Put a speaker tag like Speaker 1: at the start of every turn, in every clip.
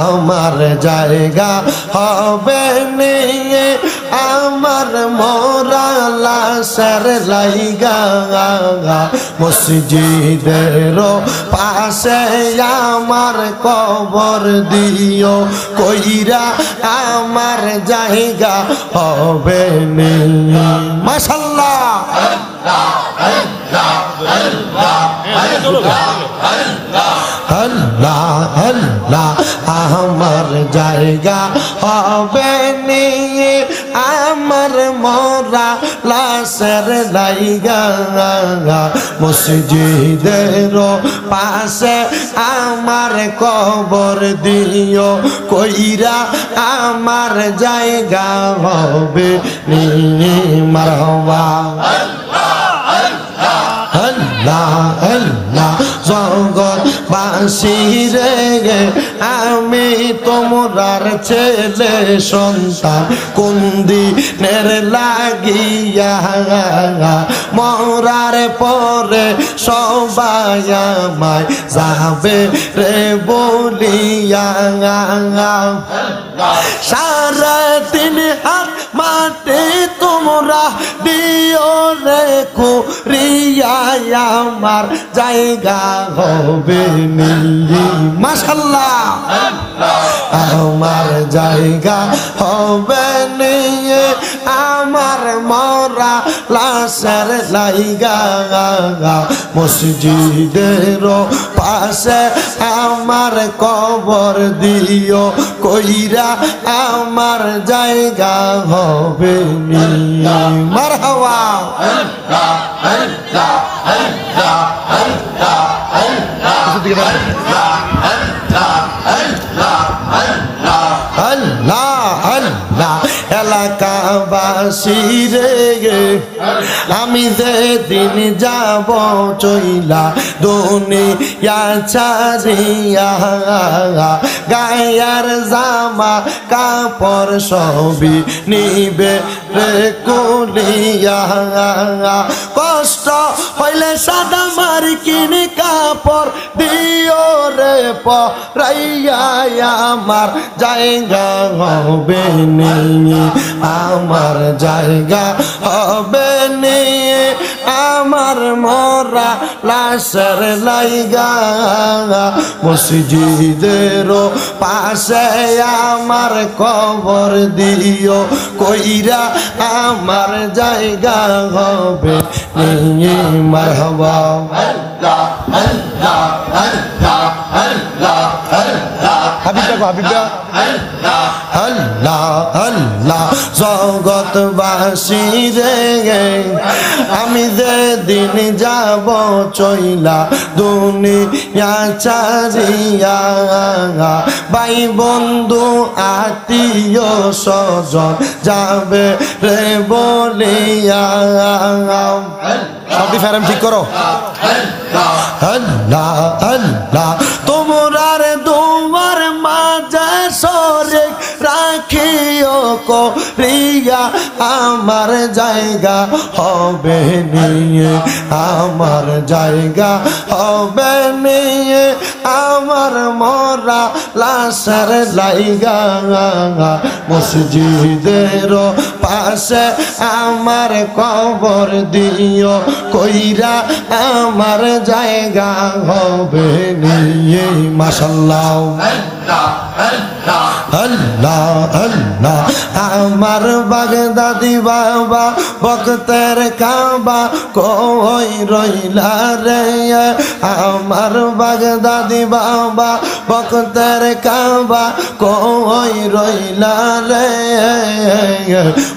Speaker 1: আমার জায়গা হবে নিয়ে আমার মোরা লাশের লাইগা মসজিদের পাশে আমার কবর দিও কইরা আমার জায়গা হবে নিয়ে মাশাআল্লাহ আল্লাহ আল্লাহ আমার জায়গা হবে নিয়ে আমার মোরা লাশের লাইগা মসজিদের পাশে আমার কবর দিও কইরা আমার জায়গা হবে নিয়ে মারহাবা আল্লাহ আল্লাহ জগৎবাসী রে আমি তোমরার ছেলে সন্তান কোন দিনের লাগিয়া মরার পরে সবাই আমায় যাবে রে বলিয়া সারা দিন হাত মাটি তোমরা দিও রে কুরিয়া আমার জায়গা হবে নিয়ে মাশাআল্লাহ আমার জায়গা হবে নিয়ে আমার মরা লাশের লাইগা মসজিদের পাশে আমার কবর দিও কইরা আমার জায়গা হবে নিয়ে মারহাবা আল্লাহ আল্লাহ এলাকাবাসী রে আমি যেদিন যাব চইলা দুনিয়া ছাড়িয়া গায়ের জামা কাপড় সবই নিবে রে কুলিয়া কষ্ট হইলে সাদা মার্কিন কাপড় দিও রে পরাইয়া আমার জায়গা হবে নিয়ে আমার জায়গা হবে নিয়ে আমার মরা লাশের লাইগা মসজিদের পাশে আমার কবর দিও কইরা আমার জায়গা হবে নিয়ে মারহাবা আল্লাহ আল্লাহ আল্লাহ আল্লাহ আল্লাহ হাবিবা হাবিবা আল্লাহ আল্লাহ জগৎবাসী রে আমি যেদিন যাব চইলা দুনিয়া ছাড়িয়া ভাই বন্ধু আত্মীয় স্বজন যাবে রে বলিয়া সবই ফেরাম ঠিক করো আল্লাহ আল্লাহ তোমরার দুয়ার মাঝে সরে রাখিও করিয়া আমার জায়গা হবে নিয়ে আমার জায়গা হবে নিয়ে আমার মরা লাশের লাইগা মসজিদের পাশে আমার কবর দিও কইরা আমার জায়গা হবে নিয়ে মাশাআল্লাহ আল্লাহ আল্লাহ আমার বাগদাদি বাবা বক্তের কাবা কই রইলা রে আমার বাগদাদি বাবা বক্তের কাবা কই রইলা রে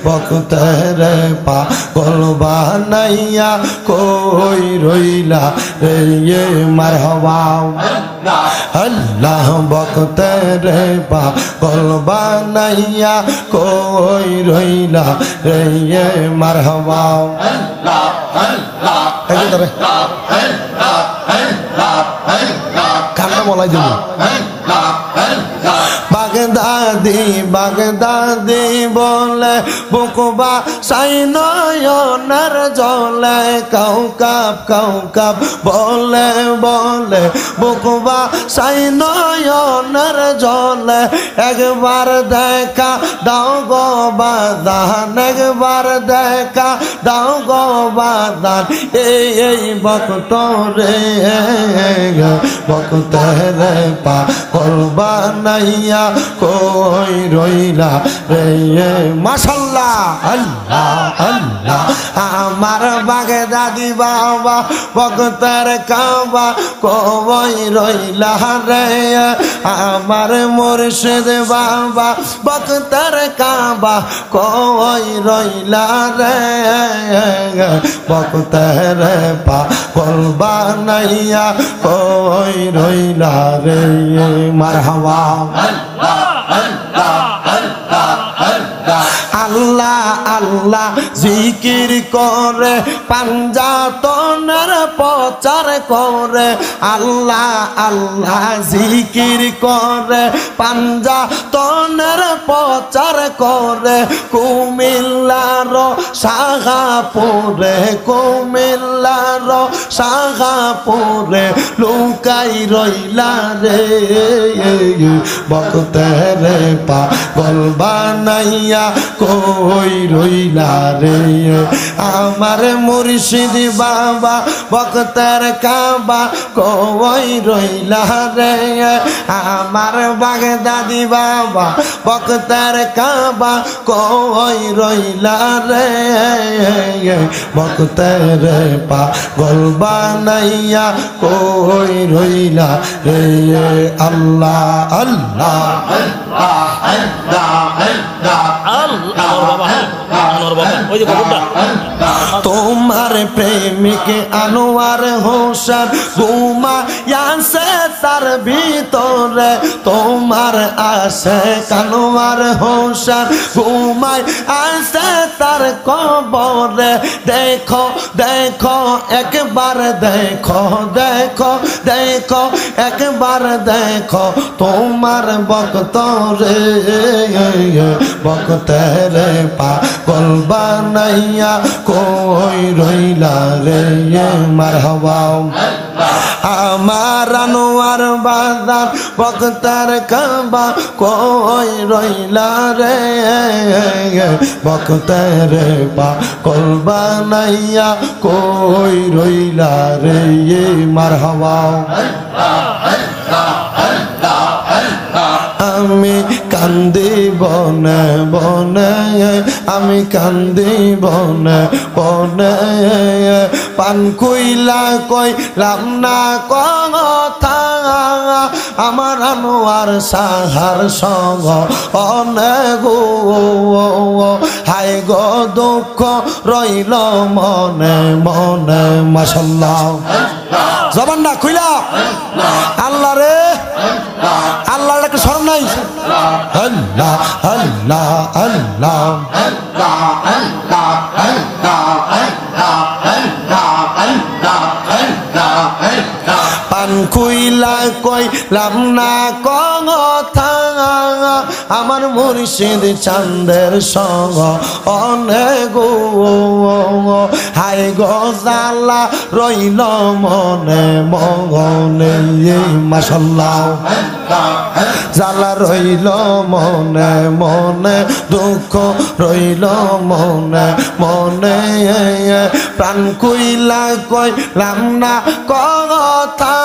Speaker 1: বক্তের পাগল বানাইয়া কই রইলা রে মারহাবা আল্লাহ বক্তের পাগল বানাইয়া কই রইলা রে মারহাবা আল্লাহ আল্লাহ কান্না বলাই দেব বাগদাদি বাগদাদি বলে বুকবা সাই নয়নের জলে কাউকাব বলে বলে বুকবা সাই নয়নের জলে একবার দেখা দাও গো বাদান একবার দেখা দাও গো বাদান এই ভক্ত রে ভক্ত রে পাগল বানাইয়া কই রইলা রে মাশাআল্লাহ আল্লাহ আল্লাহ আমার বাগদাদি বাবা ভক্তের কাবা কই রইলা রে আমার মুর্শিদ বাবা ভক্তের কাবা কই রইলা রে ভক্তের পাগল বানাইয়া কই রইলা রে মারহাবা আল্লাহ আল্লাহ জিকির করে পাঞ্জাতনের প্রচার করে আল্লাহ আল্লাহ জিকির করে পাঞ্জাতনের প্রচার করে কুমিল্লার শাহাপুরে কুমিল্লার শাহাপুরে লুকাই রইলা রে ভক্তের পাগল বানাইয়া কই রইলা রে আমার মুর্শিদ বাবা ভক্তের কাবা কই রইলা রে আমার বাগদাদি বাবা ভক্তের কাবা কই রইলা রে ভক্তের পাগল বানাইয়া কই রইলা রে আল্লাহ আল্লাহ তোমার প্রেমিক আনোয়ার হোসেন ঘুমায়াছে তার ভিতরে তোমার আসে আনোয়ার হোসেন ঘুমায় আসে তার কবরে দেখো দেখো একবার দেখো দেখো দেখো একবার দেখো তোমার ভক্ত রে ভক্তের পাগল বানাইয়া কই রইলা রে মারহাবা আমার আনোয়ার বাজার ভক্তের কাবা কই রইলা রে ভক্তের পাগল বানাইয়া কই রইলা রে মারহাবা আমি কান্দি বনে বনে আমি কান্দি বনে বনে পান কইলা কইলাম না কথা আমার আনোয়ার সাহার সঙ্গ অনেক হাই গো দুঃখ রইল মনে মনে মাশাআল্লাহ জবান না খুইলা আল্লাহ রে আল্লাহর একটা স্মরণ নাই আল্লাহ আল্লাহ আল্লাহ পান কইলা কইলাম না কথা আমার মুর্শিদ চাঁদের সঙ্গ অনেক হাই গো জালা রইল মনে মনে মাশাআল্লাহ জালা রইল মনে মনে দুঃখ রইল মনে মনে প্রাণ কইলা কইলাম না কথা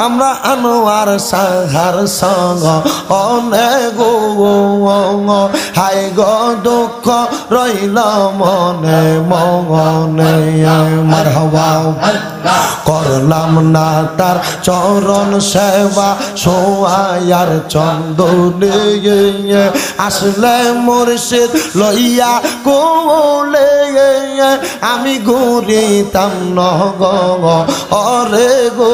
Speaker 1: আমরা আনোয়ার সাহার সঙ্গ অনেক হাই গো দুঃখ রইল মনে মনে মারহাবা করলাম না তার চরণ সেবা সোয়ার চন্দনে আসলে মুর্শিদ লইয়া কোলে আমি ঘুরিতাম নগ অরে গো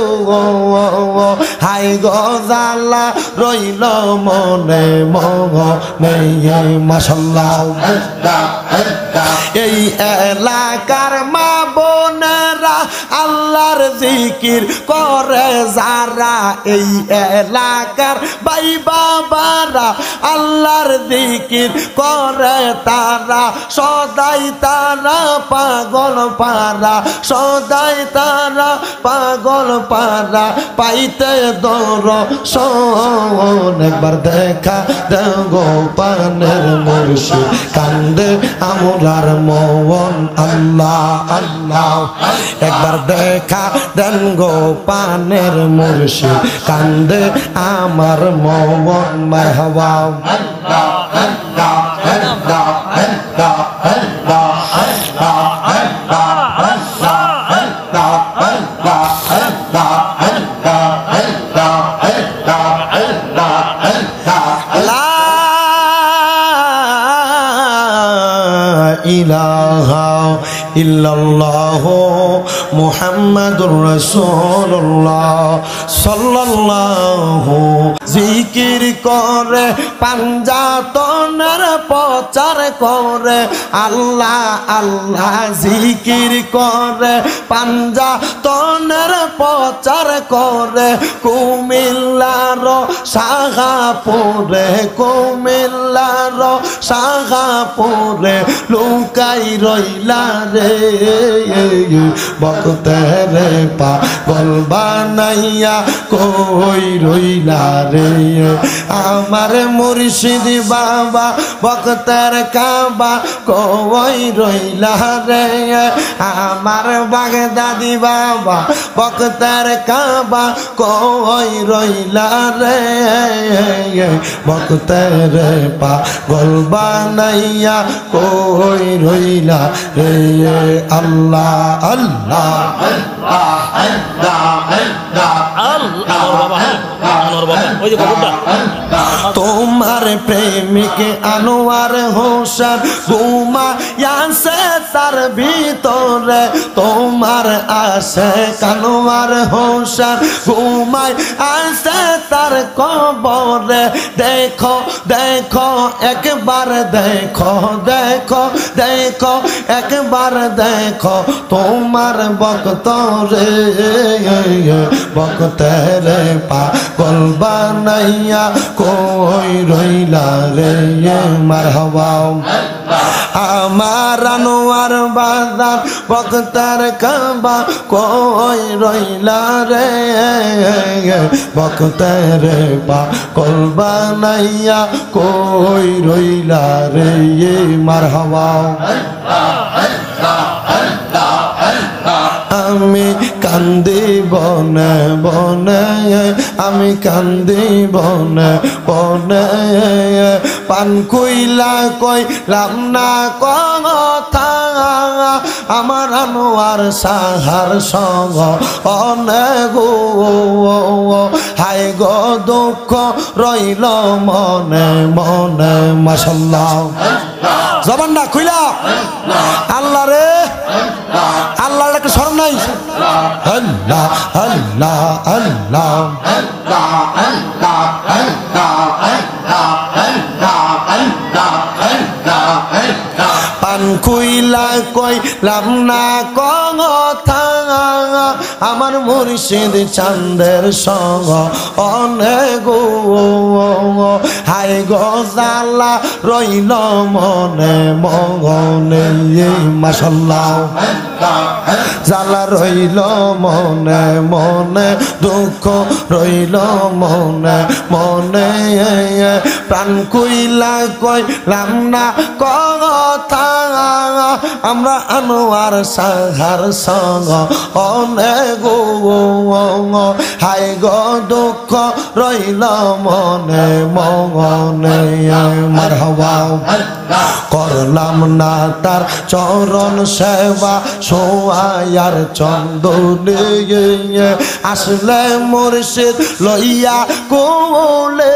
Speaker 1: হাই গো জালা রইল মনে মনে মাশাআল্লাহ এই এলাকার মা বোনেরা আল্লাহর জিকির করে যারা, এই এলাকার ভাই বাবারা আল্লাহর জিকির করে তারা, সদাই তারা পাগল পারা, সদাই তারা পাগল পারা, পাইতে দর্শন একবার দেখা দেগো পানের মুর্শিদ কান্দে আমরার মন আল্লাহ আল্লাহ, একবার দেখা দেন গো পানের মুর্শিদ কান্দে আমার মন মারহাবা আল্লাহ আল্লাহ আল্লাহ আল্লাহ আল্লাহ ইলাহা ইল্লাল্লাহু মুহাম্মাদুর রাসূলুল্লাহ সাল্লাল্লাহু, জিকির করে পাঞ্জাতনের প্রচার করে আল্লাহ আল্লাহ, জিকির করে পাঞ্জাতনের প্রচার করে কুমিল্লার শাহপুরে, কুমিল্লার শাহপুরে লুকাই রইলা রে বক্তের পাগল বানাইয়া কই রইলা রে, আমার মুর্শিদ বাবা বক্তের কাবা কই রইলা রে, আমার বাগদাদি বাবা বক্তের কাবা কই রইলা রে বক্তের পাগল বানাইয়া কই রইলা রে আল্লাহ আল্লাহ তোমার প্রেমিক আনোয়ার হোসেন ঘুমায়াছে তার ভিতরে, তোমার আসে আনোয়ার হোসেন ঘুমায় আসে তার কবরে, দেখো দেখো একবার দেখো দেখো দেখো একবার দেখো তোমার বক্তরে বক্তেরে পাগল বানাইয়া কই রইলা রে মারহাবা, আমার আনোয়ার বাজার বক্তার কাবা কই রইলা রে বক্তের পাগল বানাইয়া কই রইলা রে মারহাবা, আমি কান্দি বনে বনে, আমি কান্দি বনে বনে, পান কইলা কইলাম না কথা, আমার আনোয়ার সাহার সঙ্গ অনেক হাই গো দুঃখ রইল মনে মনে মাশাআল্লাহ, জবানটা খুইলা আল্লাহ রে আল্লাহর একটা স্মরণ নাই আল্লাহ আল্লাহ আল্লাহ আল্লাহ আল্লাহ আল্লাহ আল্লাহ আল্লাহ আল্লাহ আল্লাহ, পান খুইলা কইলাম না কথা, আমার মুর্শিদ চাঁদের সঙ্গ অনেক হাই গো জালা রইল মনে মনে মাশাআল্লাহ, জালা রইল মনে মনে দুঃখ রইল মনে মনে, প্রাণ কইলা কইলাম না কথা, আমরা আনোয়ার সাহার সঙ্গ অনেক হাই গো দুঃখ রইল মনে মনে মারহাবা, করলাম না তার চরণ সেবা সোয়ার চন্দনে, আসলে মুর্শিদ লইয়া কোলে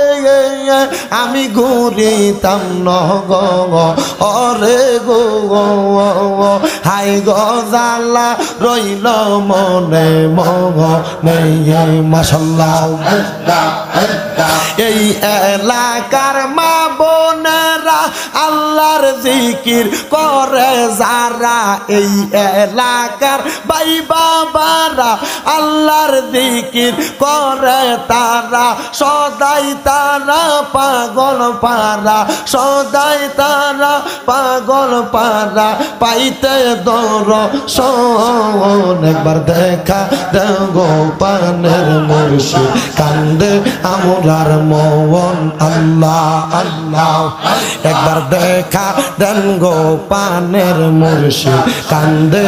Speaker 1: আমি ঘুরিতাম নগ অরে গো হাই গো জালা রইল মনে মনে মাশাআল্লাহ, এই এলাকার মা বোনেরা আল্লাহর জিকির করে যারা এই এলাকার ভাই বাবারা আল্লাহর জিকির করে তারা সদাই তারা পাগল পারা সদাই তারা পাগল পারা পাইতে দর্শন একবার দেখা দেগো পানের মুর্শিদ কান্দে আমরার মন আল্লাহ আল্লাহ একবার দেখা দেন গো পানের মুর্শিদ কান্দে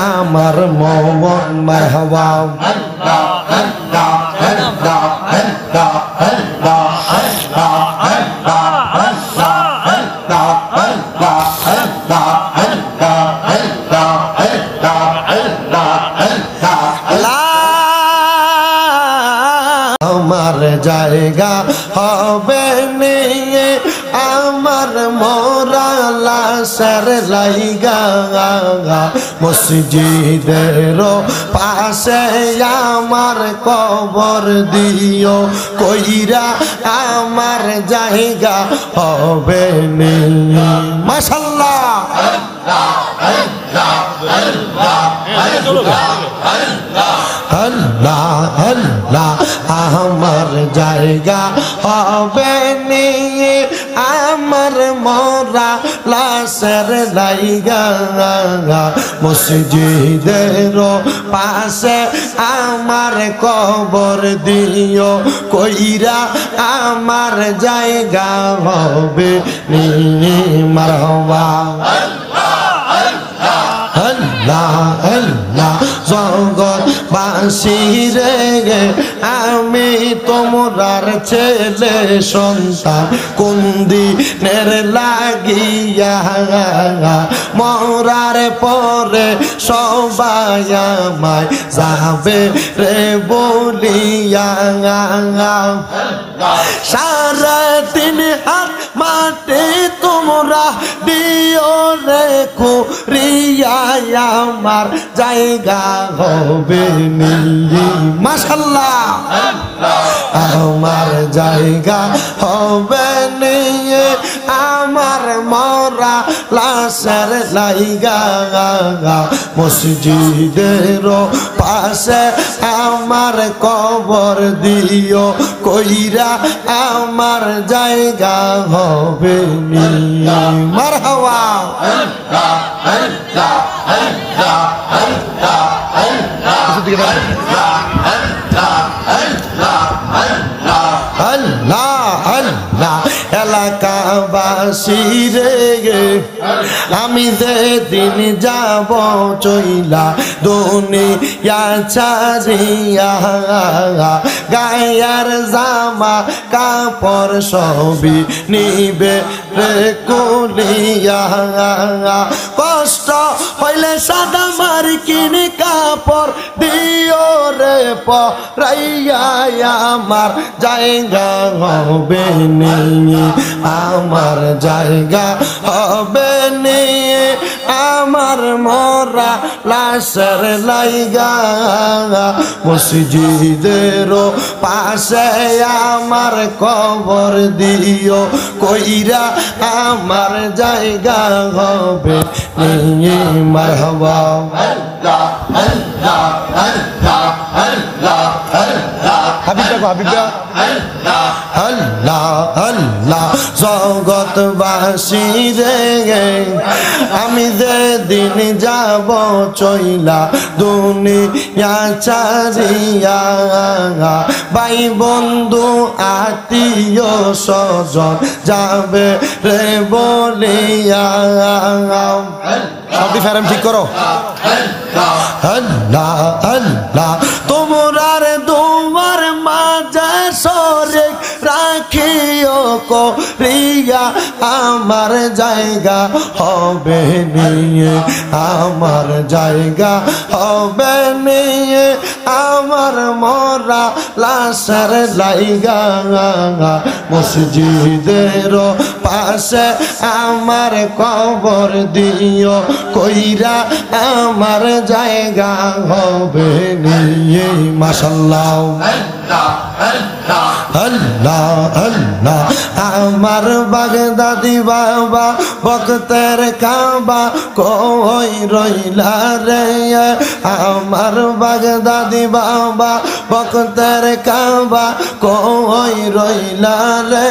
Speaker 1: আমার মন মারহাবা আল্লাহ আল্লাহ আল্লাহ আল্লাহ আল্লাহ আমার জায়গা হবে নিয়ে আমার মোরা লাশের লাইগা মসজিদের পাশে আমার কবর দিও কইরা আমার জায়গা হবে নিয়ে মাশাআল্লাহ আল্লাহ আল্লাহ আমার জায়গা হবে নিয়ে আমার মোরা লাশের লাইগা মসজিদের পাশে আমার কবর দিও কইরা আমার জায়গা হবে নিয়ে মারহাবা আল্লাহ আল্লাহ জগৎ বাসিরে আমি তোমরার ছেলে সন্তান কোন দিনের লাগিয়া মরার পরে সবাই আমায় যাবে রে বলিয়া সারা দিন হাত মাটি তোমরা দিও রে কুরিয়া আমার জায়গা হবে নিয়ে মাশাআল্লাহ আমার জায়গা হবে নিয়ে আমার মরা লাশের লাইগা মসজিদের পাশে আমার কবর দিও কইরা আমার জায়গা হবে নিয়ে মারহাবা আল্লাহ আল্লাহ এলাকাবাসী রে আমি যেদিন যাব চইলা দুনিয়া ছাড়িয়া গায়ার জামা কাপড় সবই নিবে রে কুলিয়া কষ্ট হইলে সাদা মার্কিন কাপড় দিও রে পরাইয়া আমার জায়গা হবে নিয়ে আমার জায়গা হবে নিয়ে আমার মরা লাশের লাইগা মসজিদের পাশে আমার কবর দিও কইরা আমার জায়গা হবে নিয়ে মারহাবা আল্লাহ আল্লাহ আল্লাহ আল্লাহ আল্লাহ হাবিবা হাবিবা আল্লাহ আল্লাহ জগৎবাসী রে আমি যেদিন যাব চইলা দুনিয়া ছাড়িয়া ভাই বন্ধু আত্মীয় স্বজন যাবে রে বলিয়া সবই ফেরাম ঠিক করো আল্লাহ আল্লাহ তোমরার দুয়ার মাঝে সরে রাখিও করিয়া আমার জায়গা হবে নিয়ে আমার জায়গা হবে নিয়ে আমার মরা লাশের লাইগা মসজিদের পাশে আমার কবর দিও কইরা আমার জায়গা হবে নিয়ে মাশাআল্লাহ আল্লাহ আল্লাহ আমার বাগদাদি বাবা বক্তের কাবা কই রইলা রে আমার বাগদাদি বাবা বক্তের কাবা কই রইলা রে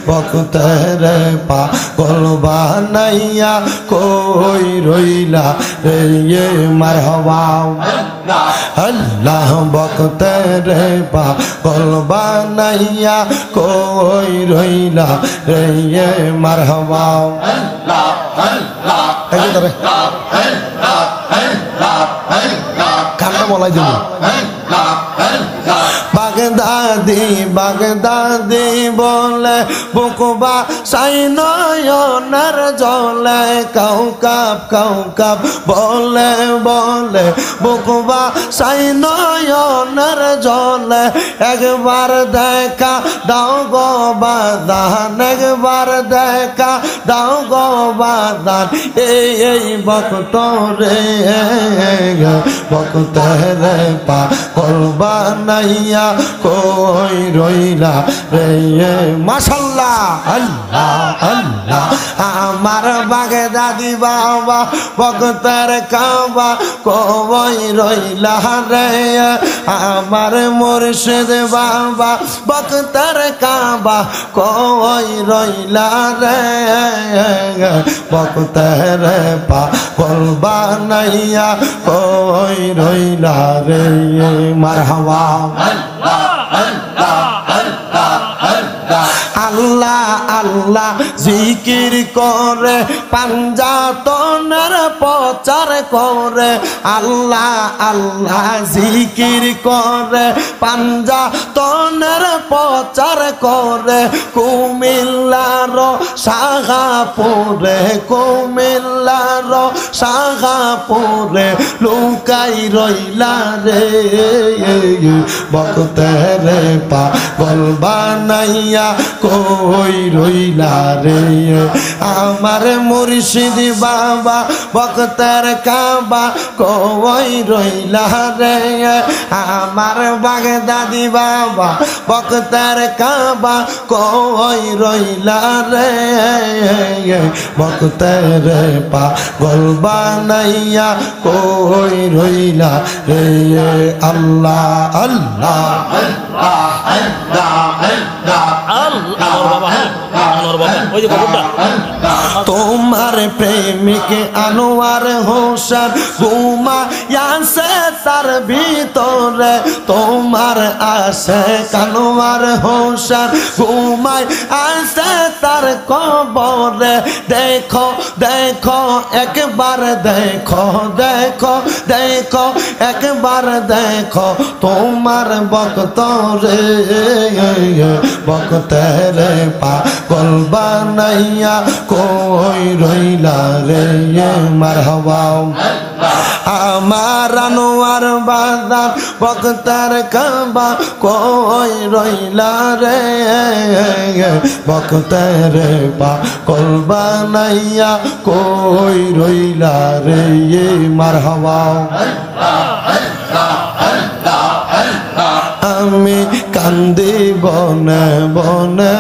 Speaker 1: বক্তের পাগল বানাইয়া কই রইলা রে মারহাবা আল্লাহ বক্তের পাগল বানাইয়া কই রইলা রে মারহাবা কান্না বলাই দেব বাগদাদি বাগদাদি বলে বুকবা সাইনয়নের জলে কাউকাপ বলে বলে বুকবা সাইনয়নের জলে একবার দেখা দাও গো বাদান একবার দেখা দাও গো বাদান এই বক্তরে বক্তরে পাগল বানাইয়া কই রইলা রে মাশাআল্লাহ আল্লাহ আল্লাহ আমার বাগদাদি বাবা বক্তের কাবা কই রইলা রে আমার মুর্শিদ বাবা বক্তের কাবা কই রইলা রে বক্তের পাগল বানাইয়া কই রইলা রে মারহাবা আল্লাহ আল্লাহ জিকির করে পাঞ্জাতনের প্রচার করে আল্লাহ আল্লাহ জিকির করে পাঞ্জাতনের প্রচার করে কুমিল্লার শাহাপুরে কুমিল্লার শাহাপুরে লুকাই রইলা রে বক্তের পাগল বানাইয়া কই রইলা রে আমার মুর্শিদ বাবা বক্তের কাবা কই রইলা রে আমার বাগদাদি বাবা বক্তের কাবা কই রইলা রে বক্তের পাগল বানাইয়া কই রইলা রে আল্লাহ আল্লাহ তোমার প্রেমিক আনোয়ার হোসেন ঘুমাইয়াছে তার ভিতরে তোমার আসে আনোয়ার হোসেন ঘুমাই আসে তার কবরে দেখো দেখো একবার দেখো দেখো দেখো একবার দেখো তোমার বক্তরে বক্তের পাগল বানাইয়া কই রইলা রে মারহাবা আমার আনোয়ার বাজার বক্তের কাবা কই রইলা রে বক্তের পাগল বানাইয়া কই রইলা রে মারহাবা আমি কান্দি বনে বনে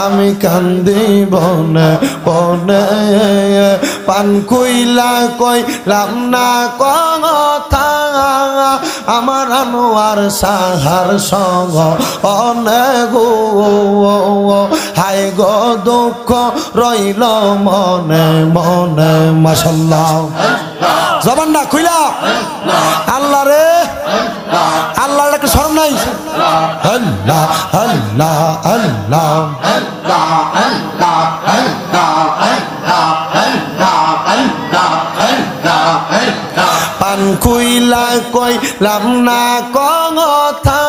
Speaker 1: আমি কান্দি বনে বনে পান কইলা কইলাম না কথা আমার আনোয়ার সাহার সঙ্গ অনেক হাই গো দুঃখ রইল মনে মনে মাশাআল্লাহ জবানটা খুইলা আল্লাহ রে আল্লাহর একটা শরম নাই আল্লাহ আল্লাহ আল্লাহ পান খুইলা কইলাম না কথা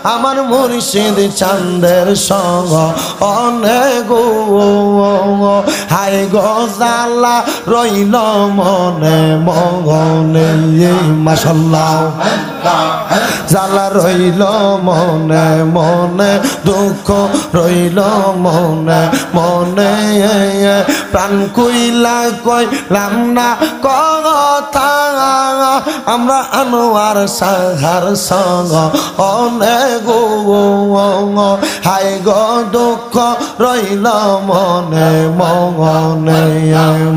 Speaker 1: আমার মুর্শিদ চাঁদের সঙ্গ অনেক হাই গো জালা রইল মনে মনে মাশাআল্লাহ জালা রইল মনে মনে দুঃখ রইল মনে মনে প্রাণ কইলা কইলাম না কথা আমরা আনোয়ার সাহার সঙ্গ অনেক হাই গো দুঃখ রইল মনে মনে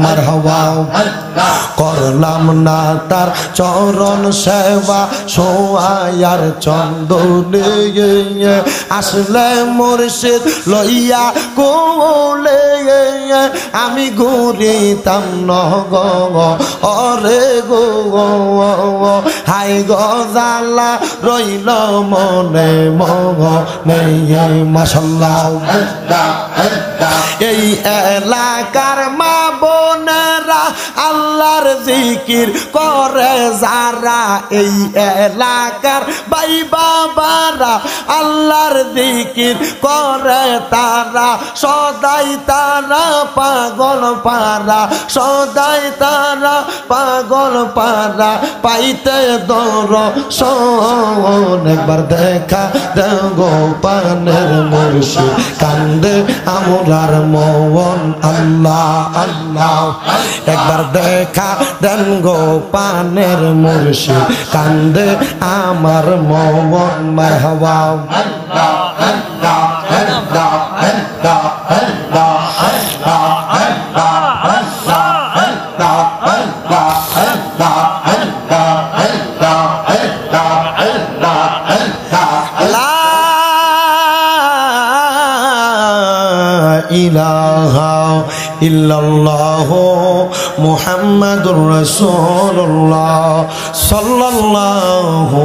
Speaker 1: মারহাবা করলাম না তার চরণ সেবা সোয়ার চন্দনে আসলে মুর্শিদ লইয়া কোলে আমি ঘুরিতাম নগ অরে গো হাই গো জালা রইল মনে মনে মাশাআল্লাহ এই এলাকার মা বোনেরা আল্লাহর জিকির করে যারা এই এলাকার ভাই বাবারা আল্লাহর জিকির করে তারা সদাই তারা পাগল পারা সদাই তারা পাগল পারা পাইতে দর্শন একবার দেখা দেগো পানের মুর্শিদ কান্দে আমরার মন আল্লাহ আল্লাহ একবার দেখা দেন গো পানের মুর্শিদ কান্দে আমার মন মারহাবা আল্লাহ আল্লাহ আল্লাহ আল্লাহ আল্লাহ ইলাহা ইল্লাল্লাহ মুহাম্মাদুর রাসূলুল্লাহ সাল্লাল্লাহু